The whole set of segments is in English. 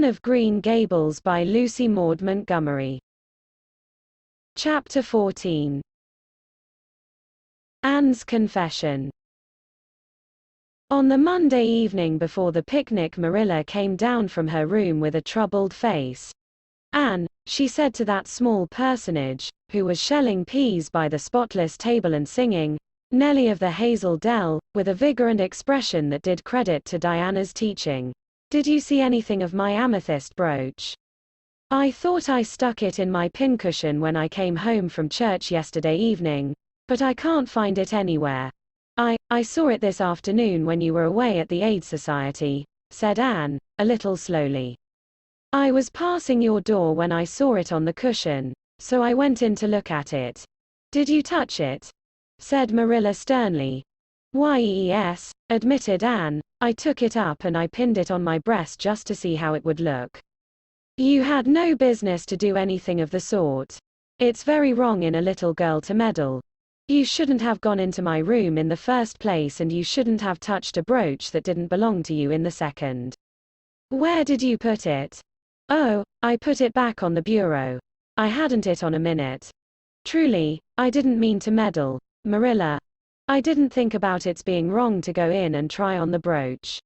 Anne of Green Gables by Lucy Maud Montgomery. Chapter 14. Anne's Confession. On the Monday evening before the picnic, Marilla came down from her room with a troubled face. "Anne," she said to that small personage, who was shelling peas by the spotless table and singing Nellie of the Hazel Dell, with a vigor and expression that did credit to Diana's teaching, "did you see anything of my amethyst brooch? I thought I stuck it in my pincushion when I came home from church yesterday evening, but I can't find it anywhere. I saw it this afternoon when you were away at the Aid Society," said Anne, a little slowly. "I was passing your door when I saw it on the cushion, so I went in to look at it." "Did you touch it?" said Marilla sternly. "Yes," admitted Anne, "I took it up and I pinned it on my breast just to see how it would look." "You had no business to do anything of the sort. It's very wrong in a little girl to meddle. You shouldn't have gone into my room in the first place, and you shouldn't have touched a brooch that didn't belong to you in the second. Where did you put it?" "Oh, I put it back on the bureau. I hadn't it on a minute. Truly, I didn't mean to meddle, Marilla. I didn't think about its being wrong to go in and try on the brooch.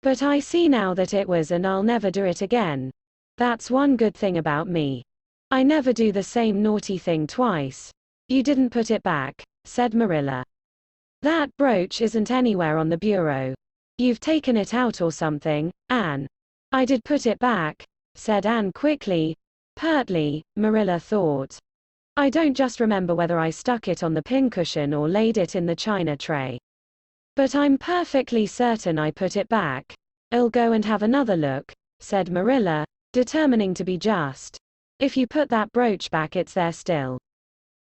But I see now that it was, and I'll never do it again. That's one good thing about me. I never do the same naughty thing twice." "You didn't put it back," said Marilla. "That brooch isn't anywhere on the bureau. You've taken it out or something, Anne." "I did put it back," said Anne quickly, pertly, Marilla thought. "I don't just remember whether I stuck it on the pincushion or laid it in the china tray. But I'm perfectly certain I put it back. I'll go and have another look," said Marilla, determining to be just. "If you put that brooch back, it's there still.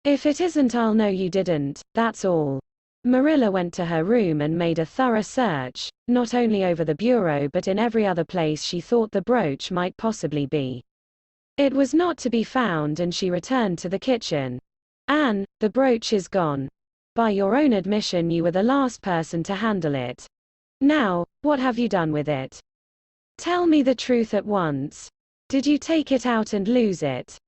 If it isn't, I'll know you didn't, that's all." Marilla went to her room and made a thorough search, not only over the bureau but in every other place she thought the brooch might possibly be. It was not to be found, and she returned to the kitchen. "Anne, the brooch is gone. By your own admission, you were the last person to handle it. Now, what have you done with it? Tell me the truth at once. Did you take it out and lose it?"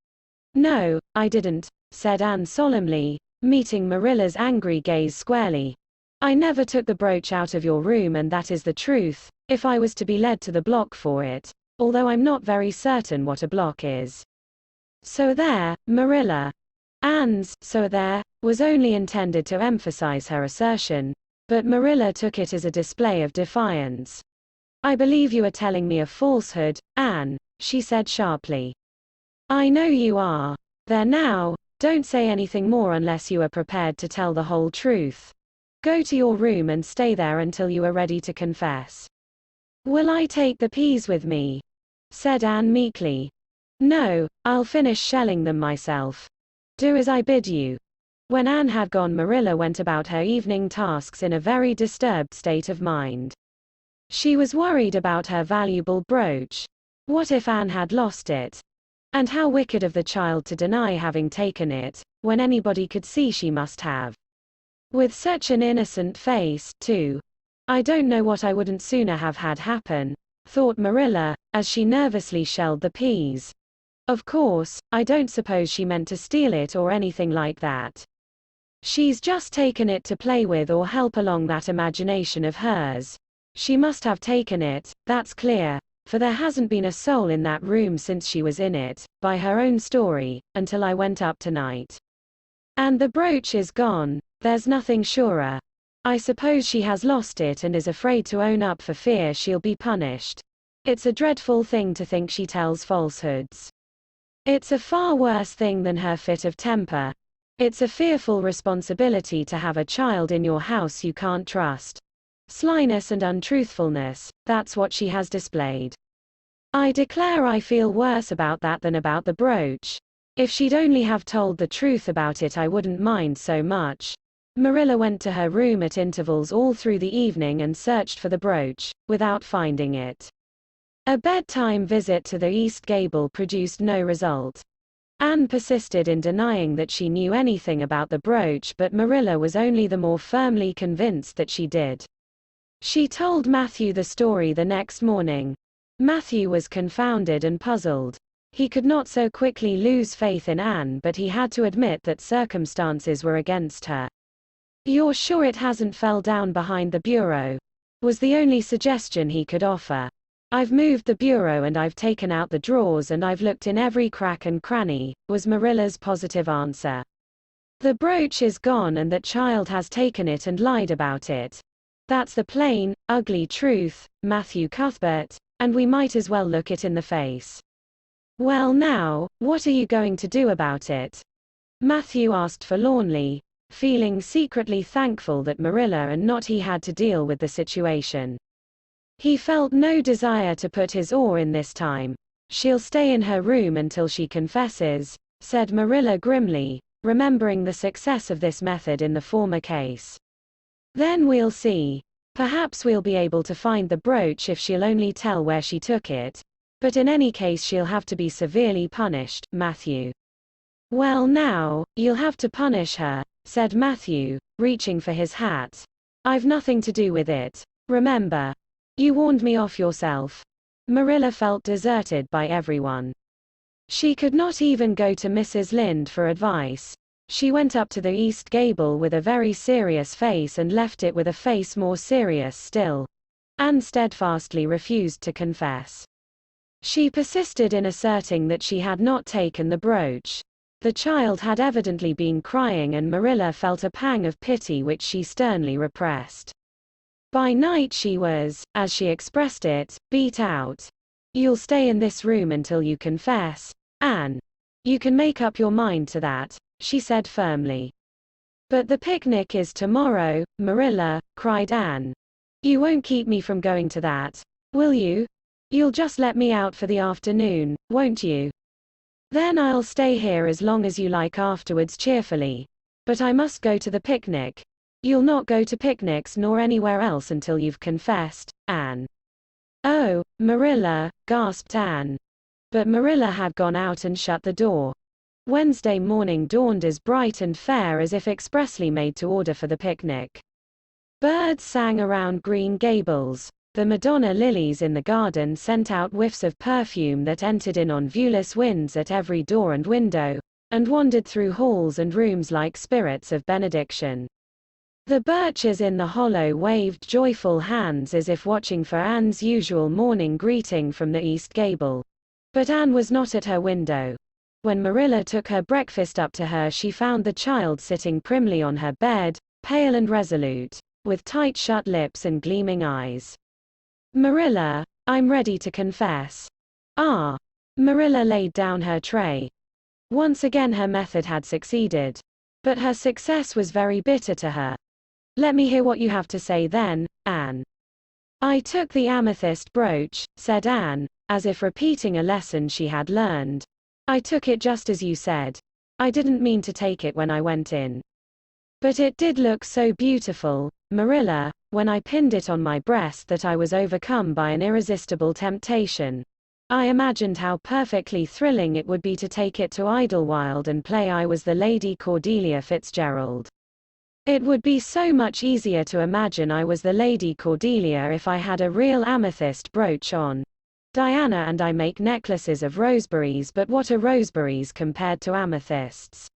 "No, I didn't," said Anne solemnly, meeting Marilla's angry gaze squarely. "I never took the brooch out of your room, and that is the truth, if I was to be led to the block for it, although I'm not very certain what a block is. So there, Marilla." Anne's "so there" was only intended to emphasize her assertion, but Marilla took it as a display of defiance. "I believe you are telling me a falsehood, Anne," she said sharply. "I know you are. There now, don't say anything more unless you are prepared to tell the whole truth. Go to your room and stay there until you are ready to confess." "Will I take the peas with me?" said Anne meekly. "No, I'll finish shelling them myself. Do as I bid you." When Anne had gone, Marilla went about her evening tasks in a very disturbed state of mind. She was worried about her valuable brooch. What if Anne had lost it? And how wicked of the child to deny having taken it, when anybody could see she must have. With such an innocent face, too. "I don't know what I wouldn't sooner have had happen," thought Marilla, as she nervously shelled the peas. "Of course, I don't suppose she meant to steal it or anything like that. She's just taken it to play with or help along that imagination of hers. She must have taken it, that's clear, for there hasn't been a soul in that room since she was in it, by her own story, until I went up tonight. And the brooch is gone, there's nothing surer. I suppose she has lost it and is afraid to own up for fear she'll be punished. It's a dreadful thing to think she tells falsehoods. It's a far worse thing than her fit of temper. It's a fearful responsibility to have a child in your house you can't trust. Slyness and untruthfulness, that's what she has displayed. I declare I feel worse about that than about the brooch. If she'd only have told the truth about it, I wouldn't mind so much." Marilla went to her room at intervals all through the evening and searched for the brooch, without finding it. A bedtime visit to the East Gable produced no result. Anne persisted in denying that she knew anything about the brooch, but Marilla was only the more firmly convinced that she did. She told Matthew the story the next morning. Matthew was confounded and puzzled. He could not so quickly lose faith in Anne, but he had to admit that circumstances were against her. "You're sure it hasn't fell down behind the bureau?" was the only suggestion he could offer. "I've moved the bureau and I've taken out the drawers and I've looked in every crack and cranny," was Marilla's positive answer. "The brooch is gone and that child has taken it and lied about it. That's the plain, ugly truth, Matthew Cuthbert, and we might as well look it in the face." "Well now, what are you going to do about it?" Matthew asked forlornly, feeling secretly thankful that Marilla and not he had to deal with the situation. He felt no desire to put his oar in this time. "She'll stay in her room until she confesses," said Marilla grimly, remembering the success of this method in the former case. "Then we'll see. Perhaps we'll be able to find the brooch if she'll only tell where she took it. But in any case she'll have to be severely punished, Matthew." "Well now, you'll have to punish her," said Matthew, reaching for his hat. "I've nothing to do with it. Remember. You warned me off yourself." Marilla felt deserted by everyone. She could not even go to Mrs. Lynde for advice. She went up to the east gable with a very serious face and left it with a face more serious still. Anne steadfastly refused to confess. She persisted in asserting that she had not taken the brooch. The child had evidently been crying and Marilla felt a pang of pity which she sternly repressed. By night she was, as she expressed it, beat out. "You'll stay in this room until you confess, Anne. You can make up your mind to that," she said firmly. "But the picnic is tomorrow, Marilla," cried Anne. "You won't keep me from going to that, will you? You'll just let me out for the afternoon, won't you?" "Then I'll stay here as long as you like afterwards cheerfully. But I must go to the picnic." "You'll not go to picnics nor anywhere else until you've confessed, Anne." "Oh, Marilla," gasped Anne. But Marilla had gone out and shut the door. Wednesday morning dawned as bright and fair as if expressly made to order for the picnic. Birds sang around Green Gables. The Madonna lilies in the garden sent out whiffs of perfume that entered in on viewless winds at every door and window, and wandered through halls and rooms like spirits of benediction. The birches in the hollow waved joyful hands as if watching for Anne's usual morning greeting from the east gable. But Anne was not at her window. When Marilla took her breakfast up to her, she found the child sitting primly on her bed, pale and resolute, with tight shut lips and gleaming eyes. "Marilla, I'm ready to confess." "Ah." Marilla laid down her tray. Once again her method had succeeded. But her success was very bitter to her. "Let me hear what you have to say then, Anne." "I took the amethyst brooch," said Anne, as if repeating a lesson she had learned. "I took it just as you said. I didn't mean to take it when I went in. But it did look so beautiful, Marilla, when I pinned it on my breast that I was overcome by an irresistible temptation. I imagined how perfectly thrilling it would be to take it to Idlewild and play I was the Lady Cordelia Fitzgerald. It would be so much easier to imagine I was the Lady Cordelia if I had a real amethyst brooch on. Diana and I make necklaces of roseberries, but what are roseberries compared to amethysts?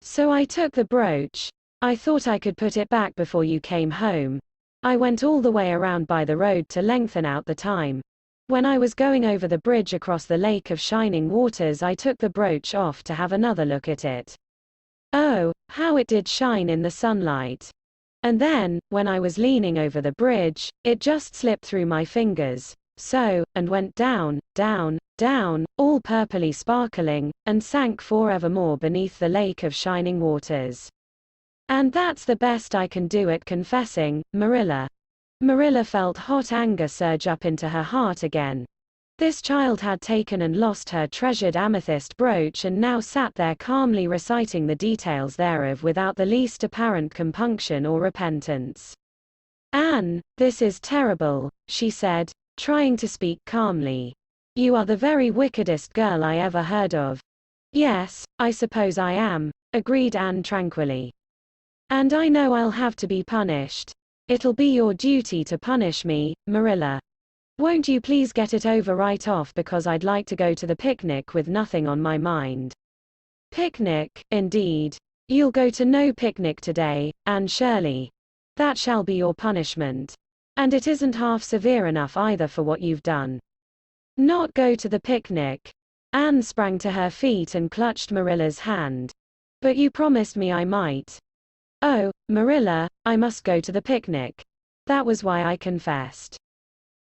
So I took the brooch. I thought I could put it back before you came home. I went all the way around by the road to lengthen out the time. When I was going over the bridge across the Lake of Shining Waters, I took the brooch off to have another look at it. Oh, how it did shine in the sunlight. And then, when I was leaning over the bridge, it just slipped through my fingers, so, and went down, down, down, all purpley sparkling, and sank forevermore beneath the Lake of Shining Waters. And that's the best I can do at confessing, Marilla." Marilla felt hot anger surge up into her heart again. This child had taken and lost her treasured amethyst brooch and now sat there calmly reciting the details thereof without the least apparent compunction or repentance. "Anne, this is terrible," she said, trying to speak calmly. "You are the very wickedest girl I ever heard of." "Yes, I suppose I am," agreed Anne tranquilly. "And I know I'll have to be punished. It'll be your duty to punish me, Marilla." Won't you please get it over right off, because I'd like to go to the picnic with nothing on my mind. Picnic, indeed. You'll go to no picnic today, Anne Shirley. That shall be your punishment. And it isn't half severe enough either for what you've done. Not go to the picnic. Anne sprang to her feet and clutched Marilla's hand. But you promised me I might. Oh, Marilla, I must go to the picnic. That was why I confessed.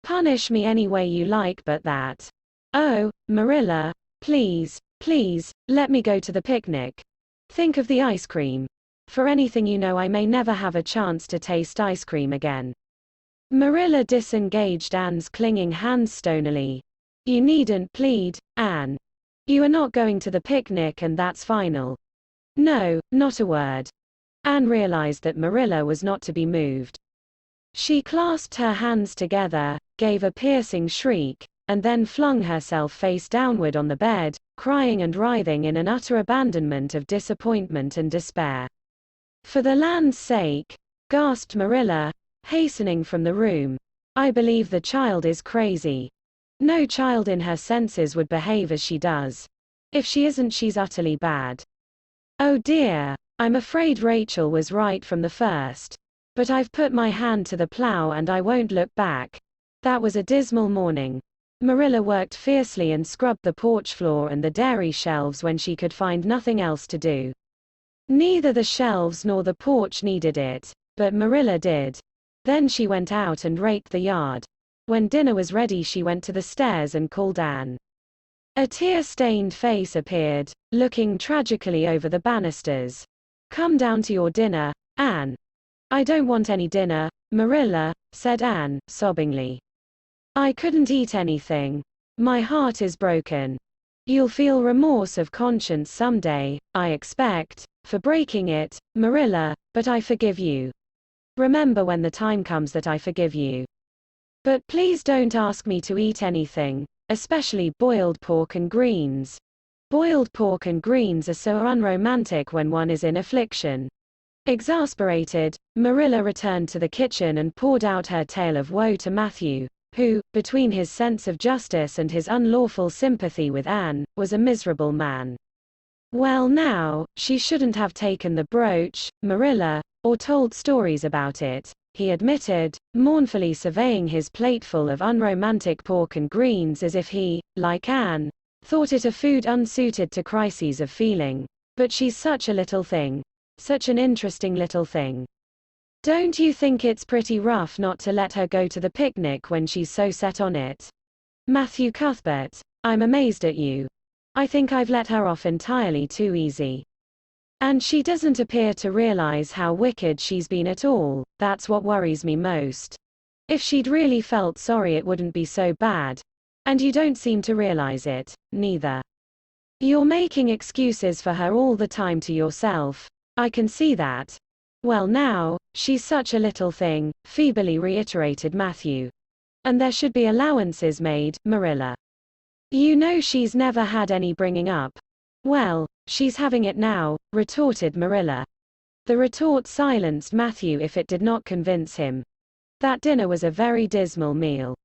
Punish me any way you like but that. Oh, Marilla, please, please, let me go to the picnic. Think of the ice cream. For anything you know, I may never have a chance to taste ice cream again. Marilla disengaged Anne's clinging hands stonily. You needn't plead, Anne. You are not going to the picnic, and that's final. No, not a word. Anne realized that Marilla was not to be moved. She clasped her hands together, gave a piercing shriek, and then flung herself face downward on the bed, crying and writhing in an utter abandonment of disappointment and despair. For the land's sake, gasped Marilla, hastening from the room. I believe the child is crazy. No child in her senses would behave as she does. If she isn't, she's utterly bad. Oh dear, I'm afraid Rachel was right from the first. But I've put my hand to the plow and I won't look back. That was a dismal morning. Marilla worked fiercely and scrubbed the porch floor and the dairy shelves when she could find nothing else to do. Neither the shelves nor the porch needed it, but Marilla did. Then she went out and raked the yard. When dinner was ready, she went to the stairs and called Anne. A tear-stained face appeared, looking tragically over the banisters. Come down to your dinner, Anne. I don't want any dinner, Marilla, said Anne, sobbingly. I couldn't eat anything. My heart is broken. You'll feel remorse of conscience someday, I expect, for breaking it, Marilla, but I forgive you. Remember when the time comes that I forgive you. But please don't ask me to eat anything, especially boiled pork and greens. Boiled pork and greens are so unromantic when one is in affliction. Exasperated, Marilla returned to the kitchen and poured out her tale of woe to Matthew, who, between his sense of justice and his unlawful sympathy with Anne, was a miserable man. Well now, she shouldn't have taken the brooch, Marilla, or told stories about it, he admitted, mournfully surveying his plateful of unromantic pork and greens as if he, like Anne, thought it a food unsuited to crises of feeling. But she's such a little thing. Such an interesting little thing. Don't you think it's pretty rough not to let her go to the picnic when she's so set on it? Matthew Cuthbert, I'm amazed at you. I think I've let her off entirely too easy. And she doesn't appear to realize how wicked she's been at all. That's what worries me most. If she'd really felt sorry, it wouldn't be so bad. And you don't seem to realize it, neither. You're making excuses for her all the time to yourself. I can see that. Well now, she's such a little thing, feebly reiterated Matthew. And there should be allowances made, Marilla. You know she's never had any bringing up. Well, she's having it now, retorted Marilla. The retort silenced Matthew if it did not convince him. That dinner was a very dismal meal.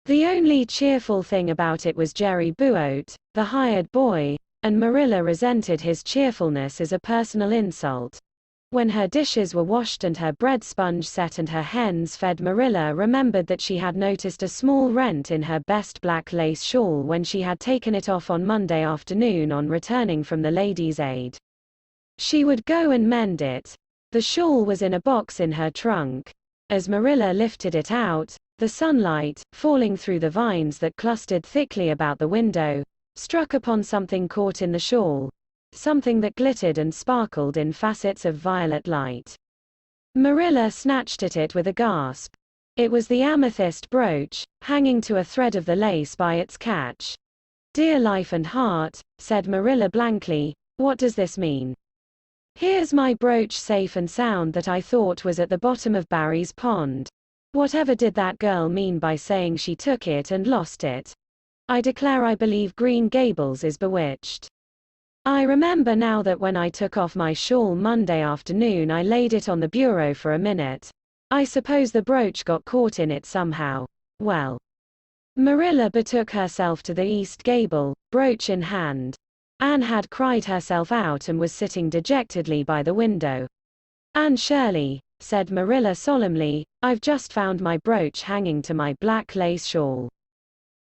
The only cheerful thing about it was Jerry Buote, the hired boy, and Marilla resented his cheerfulness as a personal insult. When her dishes were washed and her bread sponge set and her hens fed, Marilla remembered that she had noticed a small rent in her best black lace shawl when she had taken it off on Monday afternoon on returning from the Ladies' Aid. She would go and mend it. The shawl was in a box in her trunk. As Marilla lifted it out, the sunlight, falling through the vines that clustered thickly about the window, struck upon something caught in the shawl. Something that glittered and sparkled in facets of violet light. Marilla snatched at it with a gasp. It was the amethyst brooch, hanging to a thread of the lace by its catch. Dear life and heart, said Marilla blankly, what does this mean? Here's my brooch safe and sound that I thought was at the bottom of Barry's pond. Whatever did that girl mean by saying she took it and lost it? I declare I believe Green Gables is bewitched. I remember now that when I took off my shawl Monday afternoon, I laid it on the bureau for a minute. I suppose the brooch got caught in it somehow. Well, Marilla betook herself to the east gable, brooch in hand. Anne had cried herself out and was sitting dejectedly by the window. "Anne Shirley," said Marilla solemnly, "I've just found my brooch hanging to my black lace shawl.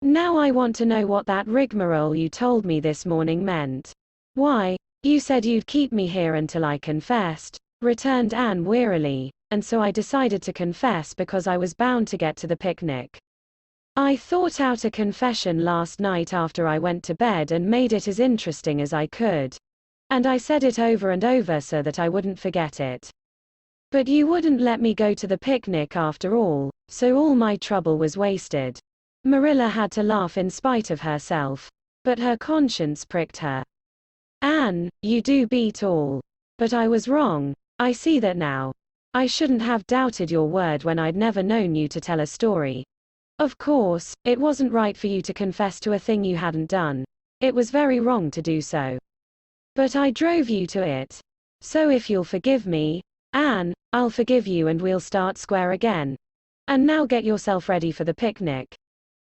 Now I want to know what that rigmarole you told me this morning meant." "Why, you said you'd keep me here until I confessed," returned Anne wearily, "and so I decided to confess because I was bound to get to the picnic. I thought out a confession last night after I went to bed and made it as interesting as I could. And I said it over and over so that I wouldn't forget it. But you wouldn't let me go to the picnic after all, so all my trouble was wasted." Marilla had to laugh in spite of herself. But her conscience pricked her. "Anne, you do beat all. But I was wrong. I see that now. I shouldn't have doubted your word when I'd never known you to tell a story. Of course, it wasn't right for you to confess to a thing you hadn't done. It was very wrong to do so. But I drove you to it. So if you'll forgive me, Anne, I'll forgive you and we'll start square again. And now get yourself ready for the picnic."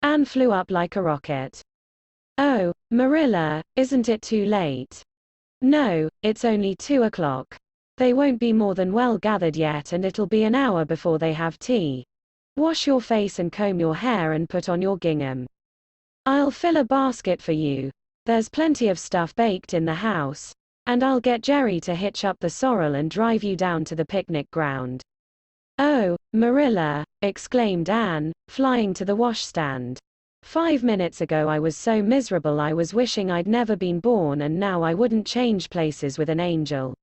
Anne flew up like a rocket. "Oh, Marilla, isn't it too late?" "No, it's only 2 o'clock. They won't be more than well gathered yet and it'll be an hour before they have tea. Wash your face and comb your hair and put on your gingham. I'll fill a basket for you. There's plenty of stuff baked in the house. And I'll get Jerry to hitch up the sorrel and drive you down to the picnic ground." "Oh, Marilla," exclaimed Anne, flying to the washstand. "5 minutes ago I was so miserable I was wishing I'd never been born, and now I wouldn't change places with an angel."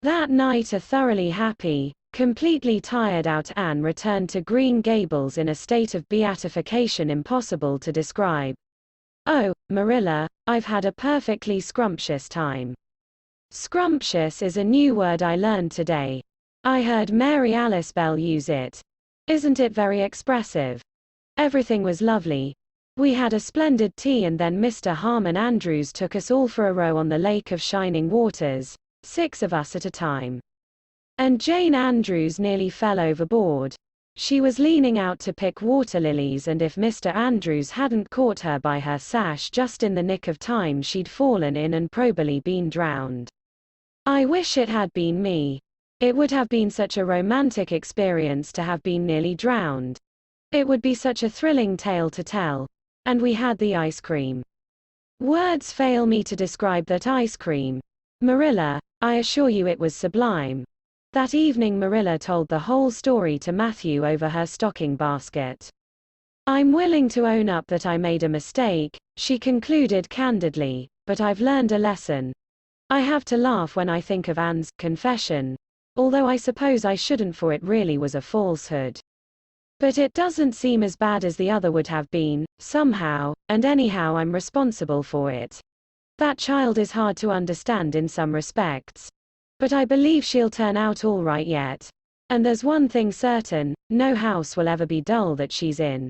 That night a thoroughly happy, completely tired out Anne returned to Green Gables in a state of beatification impossible to describe. "Oh, Marilla, I've had a perfectly scrumptious time." Scrumptious is a new word I learned today. I heard Mary Alice Bell use it. Isn't it very expressive? Everything was lovely. We had a splendid tea and then Mr. Harmon Andrews took us all for a row on the Lake of Shining Waters, 6 of us at a time. And Jane Andrews nearly fell overboard. She was leaning out to pick water lilies, and if Mr. Andrews hadn't caught her by her sash just in the nick of time, she'd fallen in and probably been drowned. I wish it had been me. It would have been such a romantic experience to have been nearly drowned. It would be such a thrilling tale to tell. And we had the ice cream. Words fail me to describe that ice cream. Marilla, I assure you it was sublime. That evening Marilla told the whole story to Matthew over her stocking basket. "I'm willing to own up that I made a mistake," she concluded candidly, "but I've learned a lesson. I have to laugh when I think of Anne's confession, although I suppose I shouldn't, for it really was a falsehood. But it doesn't seem as bad as the other would have been, somehow, and anyhow I'm responsible for it. That child is hard to understand in some respects. But I believe she'll turn out all right yet. And there's one thing certain, no house will ever be dull that she's in."